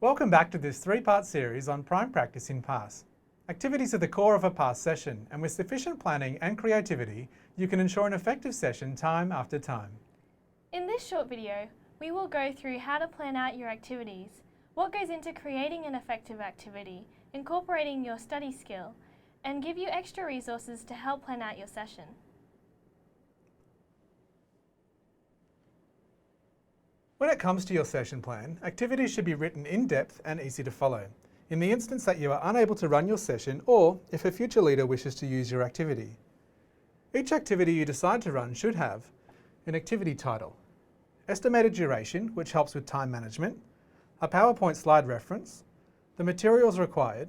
Welcome back to this three-part series on prime practice in PASS. Activities are the core of a PASS session, and with sufficient planning and creativity, you can ensure an effective session time after time. In this short video, we will go through how to plan out your activities, what goes into creating an effective activity, incorporating your study skill, and give you extra resources to help plan out your session. When it comes to your session plan, activities should be written in depth and easy to follow, in the instance that you are unable to run your session or if a future leader wishes to use your activity. Each activity you decide to run should have an activity title, estimated duration, which helps with time management, a PowerPoint slide reference, the materials required,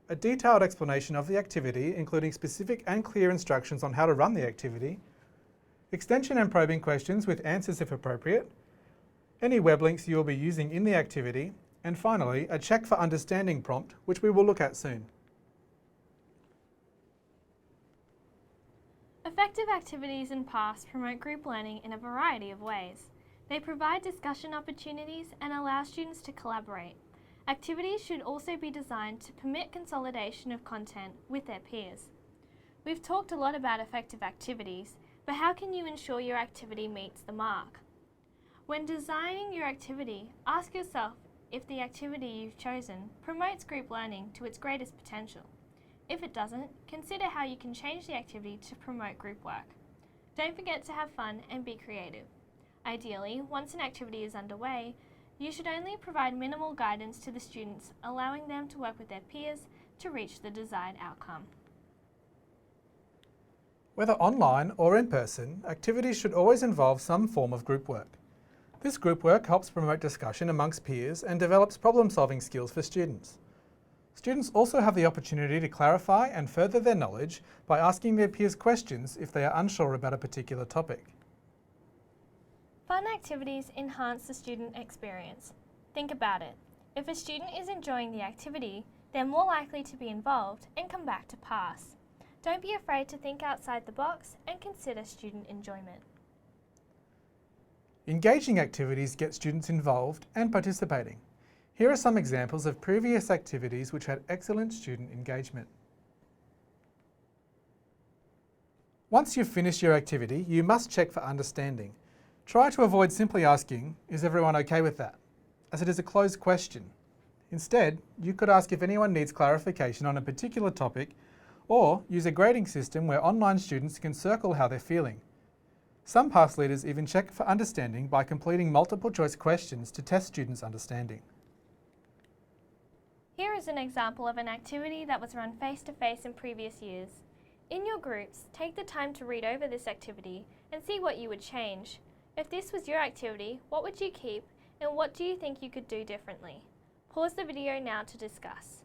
a detailed explanation of the activity including specific and clear instructions on how to run the activity, extension and probing questions with answers if appropriate, any web links you will be using in the activity, and finally, a check for understanding prompt, which we will look at soon. Effective activities in PASS promote group learning in a variety of ways. They provide discussion opportunities and allow students to collaborate. Activities should also be designed to permit consolidation of content with their peers. We've talked a lot about effective activities, but how can you ensure your activity meets the mark? When designing your activity, ask yourself if the activity you've chosen promotes group learning to its greatest potential. If it doesn't, consider how you can change the activity to promote group work. Don't forget to have fun and be creative. Ideally, once an activity is underway, you should only provide minimal guidance to the students, allowing them to work with their peers to reach the desired outcome. Whether online or in person, activities should always involve some form of group work. This group work helps promote discussion amongst peers and develops problem-solving skills for students. Students also have the opportunity to clarify and further their knowledge by asking their peers questions if they are unsure about a particular topic. Fun activities enhance the student experience. Think about it. If a student is enjoying the activity, they're more likely to be involved and come back to PASS. Don't be afraid to think outside the box and consider student enjoyment. Engaging activities get students involved and participating. Here are some examples of previous activities which had excellent student engagement. Once you've finished your activity, you must check for understanding. Try to avoid simply asking, "Is everyone okay with that?" as it is a closed question. Instead, you could ask if anyone needs clarification on a particular topic, or use a grading system where online students can circle how they're feeling. Some PASS leaders even check for understanding by completing multiple choice questions to test students' understanding. Here is an example of an activity that was run face-to-face in previous years. In your groups, take the time to read over this activity and see what you would change. If this was your activity, what would you keep and what do you think you could do differently? Pause the video now to discuss.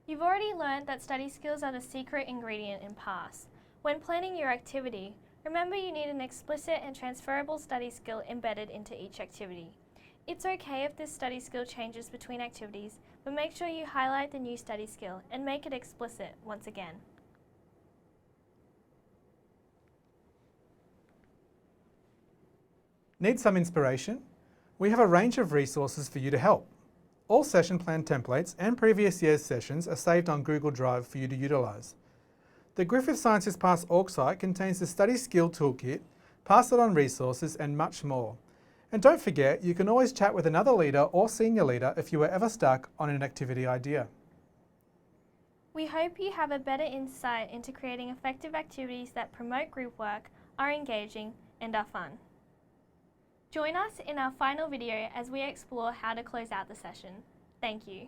You've already learned that study skills are the secret ingredient in PASS. When planning your activity, remember you need an explicit and transferable study skill embedded into each activity. It's okay if this study skill changes between activities, but make sure you highlight the new study skill and make it explicit once again. Need some inspiration? We have a range of resources for you to help. All session plan templates and previous year's sessions are saved on Google Drive for you to utilise. The Griffith Sciences PASS org site contains the Study Skill Toolkit, Pass It On resources and much more. And don't forget, you can always chat with another leader or senior leader if you are ever stuck on an activity idea. We hope you have a better insight into creating effective activities that promote group work, are engaging and are fun. Join us in our final video as we explore how to close out the session. Thank you.